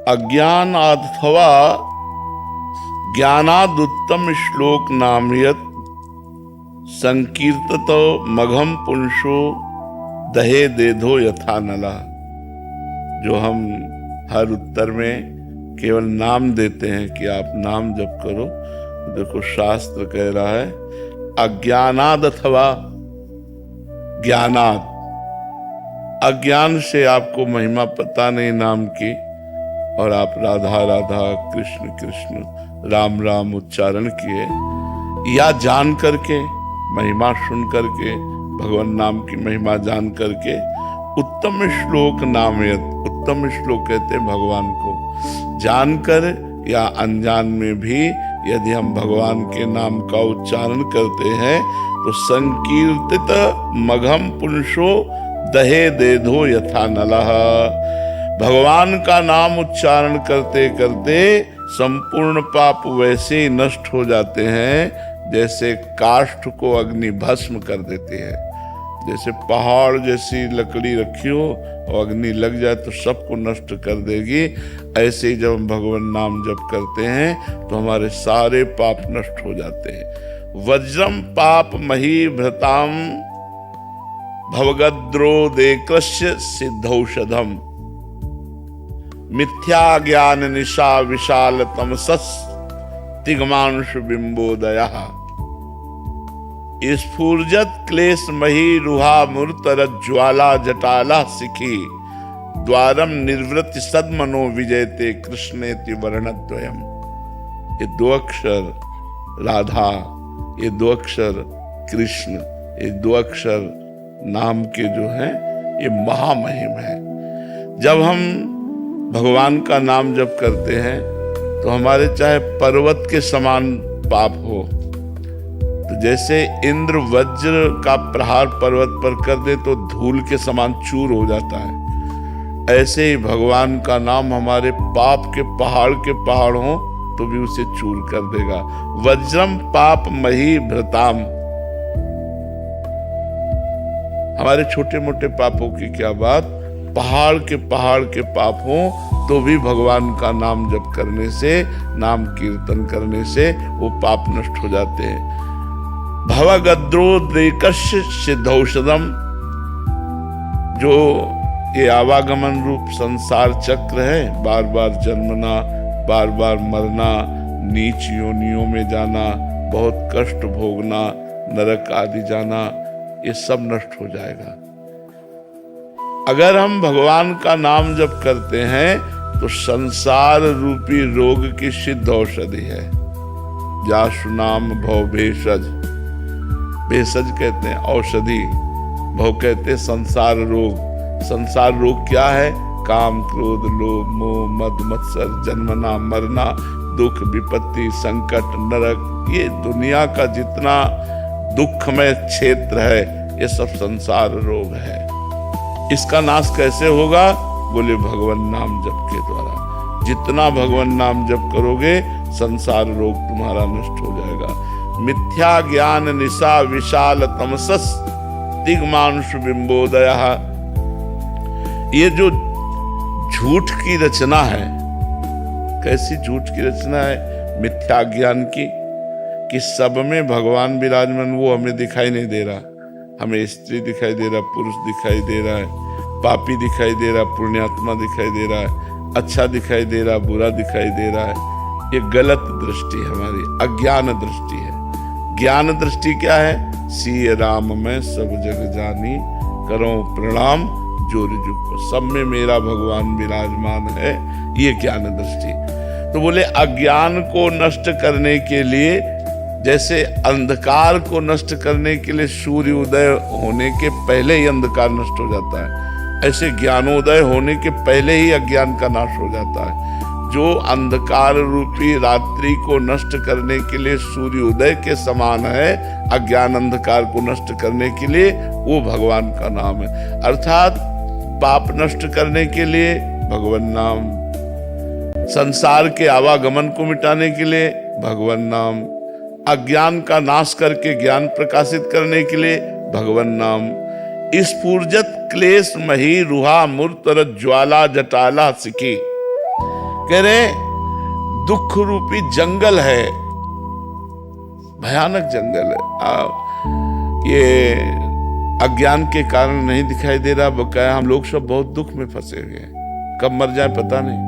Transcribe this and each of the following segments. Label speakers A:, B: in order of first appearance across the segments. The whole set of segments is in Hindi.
A: अज्ञान अथवा ज्ञानादुत्तम श्लोक नामयत संकीर्तत मघम पुंसो दहे देधो यथा नला। जो हम हर उत्तर में केवल नाम देते हैं कि आप नाम जप करो, देखो शास्त्र कह रहा है अज्ञानाद अथवा ज्ञानाद। अज्ञान से आपको महिमा पता नहीं नाम की और आप राधा राधा कृष्ण कृष्ण राम राम उच्चारण किए, या जान करके महिमा सुन करके भगवान नाम की महिमा जान करके उत्तम श्लोक नामयत। उत्तम श्लोक कहते हैं भगवान को। जानकर या अनजान में भी यदि हम भगवान के नाम का उच्चारण करते हैं तो संकीर्तित मघम पुंसो दहे देधो यथा नलः। भगवान का नाम उच्चारण करते करते संपूर्ण पाप वैसे ही नष्ट हो जाते हैं जैसे काष्ठ को अग्नि भस्म कर देती है। जैसे पहाड़ जैसी लकड़ी रखी हो और अग्नि लग जाए तो सबको नष्ट कर देगी, ऐसे ही जब हम भगवान नाम जप करते हैं तो हमारे सारे पाप नष्ट हो जाते हैं। वज्रम पाप मही भृताम भवगद्रो देकृष्य सिद्धौषधम मिथ्या ज्ञान निशा विशाल तमसस् तिग्मांशु बिंबोदयः स्फूर्जत क्लेश मही रुहा मूर्तर ज्वाला जटाला सिखी द्वारम निर्वृत्ति सद्मनो विजयते कृष्णेति वर्णद्वयम्। ये दो अक्षर राधा, ये दो अक्षर कृष्ण, ये दो अक्षर नाम के जो हैं ये महामहिम है। जब हम भगवान का नाम जप करते हैं तो हमारे चाहे पर्वत के समान पाप हो, तो जैसे इंद्र वज्र का प्रहार पर्वत पर कर दे तो धूल के समान चूर हो जाता है, ऐसे ही भगवान का नाम हमारे पाप के पहाड़ हो तो भी उसे चूर कर देगा। वज्रम पाप मही भृताम, हमारे छोटे मोटे पापों की क्या बात, पहाड़ के पाप हो तो भी भगवान का नाम जप करने से, नाम कीर्तन करने से वो पाप नष्ट हो जाते हैं। भवगद्रो देकस्य सिद्धौषधम, जो ये आवागमन रूप संसार चक्र है, बार बार जन्मना, बार बार मरना, नीच योनियों में जाना, बहुत कष्ट भोगना, नरक आदि जाना, ये सब नष्ट हो जाएगा अगर हम भगवान का नाम जप करते हैं। तो संसार रूपी रोग की सिद्ध औषधि है। जासु नाम भव भेषज, भेषज कहते हैं औषधि, भव कहते हैं संसार रोग। संसार रोग क्या है? काम क्रोध लोभ मोह मद मत्सर, जन्मना मरना, दुख विपत्ति संकट नरक, ये दुनिया का जितना दुखमय क्षेत्र है ये सब संसार रोग है। इसका नाश कैसे होगा? बोले भगवान नाम जप के द्वारा। जितना भगवान नाम जप करोगे संसार रोग तुम्हारा नष्ट हो जाएगा। मिथ्या ज्ञान निशा विशाल तमसस् दिग्मांशु बिंबोदयः, ये जो झूठ की रचना है, कैसी झूठ की रचना है? मिथ्या ज्ञान की, कि सब में भगवान विराजमान, वो हमें दिखाई नहीं दे रहा। हमें स्त्री दिखाई दे रहा, पुरुष दिखाई दे रहा है, पापी दिखाई दे रहा, पुण्यात्मा दिखाई दे रहा है, अच्छा दिखाई दे रहा, बुरा दिखाई दे रहा है। ये गलत दृष्टि हमारी अज्ञान दृष्टि है। ज्ञान दृष्टि क्या है? सीय राम में सब जग जानी, करो प्रणाम जोर जुग, सब में मेरा भगवान विराजमान है, ये ज्ञान दृष्टि। तो बोले अज्ञान को नष्ट करने के लिए, जैसे अंधकार को नष्ट करने के लिए सूर्य उदय होने के पहले ही अंधकार नष्ट हो जाता है, ऐसे ज्ञानोदय होने के पहले ही अज्ञान का नाश हो जाता है। जो अंधकार रूपी रात्रि को नष्ट करने के लिए सूर्य उदय के समान है, अज्ञान अंधकार को नष्ट करने के लिए वो भगवान का नाम है। अर्थात पाप नष्ट करने के लिए भगवान नाम, संसार के आवागमन को मिटाने के लिए भगवान नाम, अज्ञान का नाश करके ज्ञान प्रकाशित करने के लिए भगवान नाम। स्फूर्जत क्लेश मही रुहा मूर्तर ज्वाला जटाला सिखी, कह रहे दुख रूपी जंगल है, भयानक जंगल है। ये अज्ञान के कारण नहीं दिखाई दे रहा, बकाया हम लोग सब बहुत दुख में फंसे हुए हैं। कब मर जाए पता नहीं।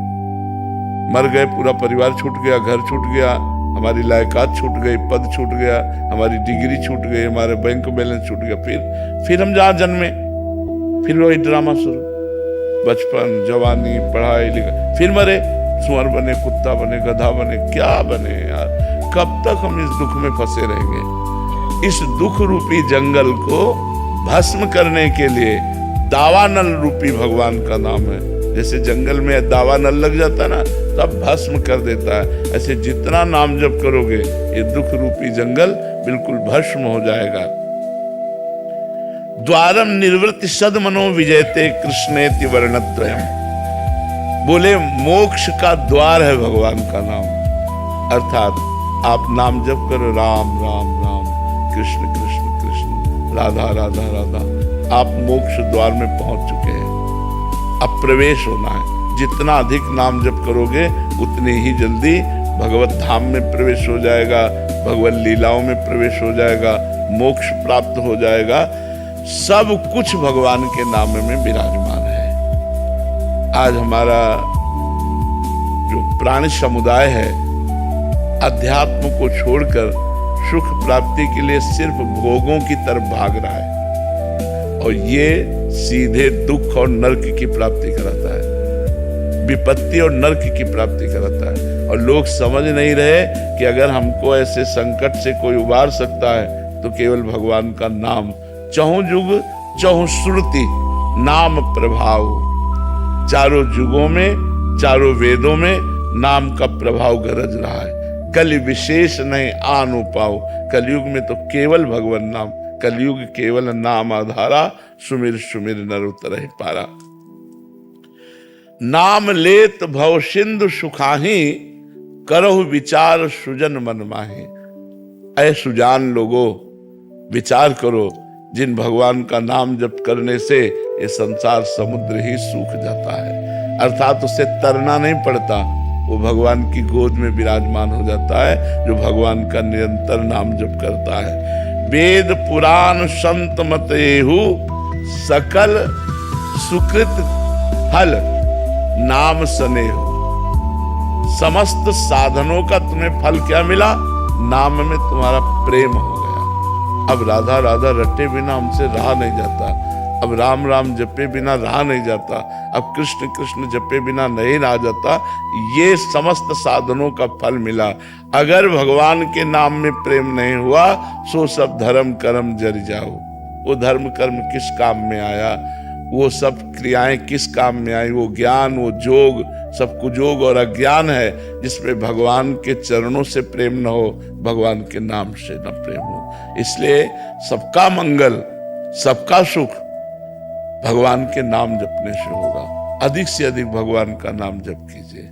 A: मर गए, पूरा परिवार छूट गया, घर छूट गया, हमारी लायकात छूट गई, पद छूट गया, हमारी डिग्री छूट गई, हमारे बैंक बैलेंस छूट गया। फिर हम जहाँ जन्मे फिर वही ड्रामा शुरू, बचपन, जवानी, पढ़ाई लिखाई, फिर मरे, सुअर बने, कुत्ता बने, गधा बने, क्या बने यार। कब तक हम इस दुख में फंसे रहेंगे। इस दुख रूपी जंगल को भस्म करने के लिए दावानल रूपी भगवान का नाम है। जैसे जंगल में दावानल लग जाता है ना, तब भस्म कर देता है। ऐसे जितना नाम जप करोगे ये दुख रूपी जंगल बिल्कुल भस्म हो जाएगा। द्वारम निर्वृत्ति सदमनो विजयते कृष्णेति वर्णत्रयम्। बोले मोक्ष का द्वार है भगवान का नाम। अर्थात आप नाम जप करो, राम राम राम, कृष्ण कृष्ण कृष्ण, राधा राधा राधा, आप मोक्ष द्वार में पहुंच चुके हैं। अब प्रवेश होना है। जितना अधिक नाम जप करोगे उतनी ही जल्दी भगवत धाम में प्रवेश हो जाएगा, भगवत लीलाओं में प्रवेश हो जाएगा, मोक्ष प्राप्त हो जाएगा। सब कुछ भगवान के नाम में विराजमान है। आज हमारा जो प्राणी समुदाय है अध्यात्म को छोड़कर सुख प्राप्ति के लिए सिर्फ भोगों की तरफ भाग रहा है, और ये सीधे दुख और नरक की प्राप्ति कराता है, विपत्ति और नरक की प्राप्ति कराता है। और लोग समझ नहीं रहे कि अगर हमको ऐसे संकट से कोई उबार सकता है तो केवल भगवान का नाम। चहुं जुग चहुं श्रुति नाम प्रभाव, चारों जुगों में, चारों वेदों में नाम का प्रभाव गरज रहा है। कलि विशेष नहीं आनु पाओ। कलयुग में तो केवल भगवान नाम, कलयुग केवल नाम आधारा, सुमिर सुमिर नर उतरहि पारा। नाम लेत भव सिंधु सुखाही, करहु विचार सुजन मन माही। ऐ सुजान लोगो, विचार करो, जिन भगवान का नाम जप करने से ये संसार समुद्र ही सूख जाता है। अर्थात उसे तरना नहीं पड़ता, वो भगवान की गोद में विराजमान हो जाता है जो भगवान का निरंतर नाम जप करता है। वेद पुराण संत मत एहु, सकल सुकृत फल नाम स्नेह। समस्त साधनों का तुम्हें फल क्या मिला? नाम में तुम्हारा प्रेम हो गया। अब राधा राधा रटे बिना हमसे रहा नहीं जाता, अब राम राम जपे बिना रहा नहीं जाता, अब कृष्ण कृष्ण जपे बिना नहीं रहा जाता। ये समस्त साधनों का फल मिला। अगर भगवान के नाम में प्रेम नहीं हुआ सो सब धर्म कर्म जर जाओ। वो धर्म कर्म किस काम में आया, वो सब क्रियाएं किस काम में आई, वो ज्ञान, वो जोग सब कुयोग और अज्ञान है जिसमें भगवान के चरणों से प्रेम न हो, भगवान के नाम से न प्रेम हो। इसलिए सबका मंगल, सबका सुख भगवान के नाम जपने से होगा। अधिक से अधिक भगवान का नाम जप कीजिए।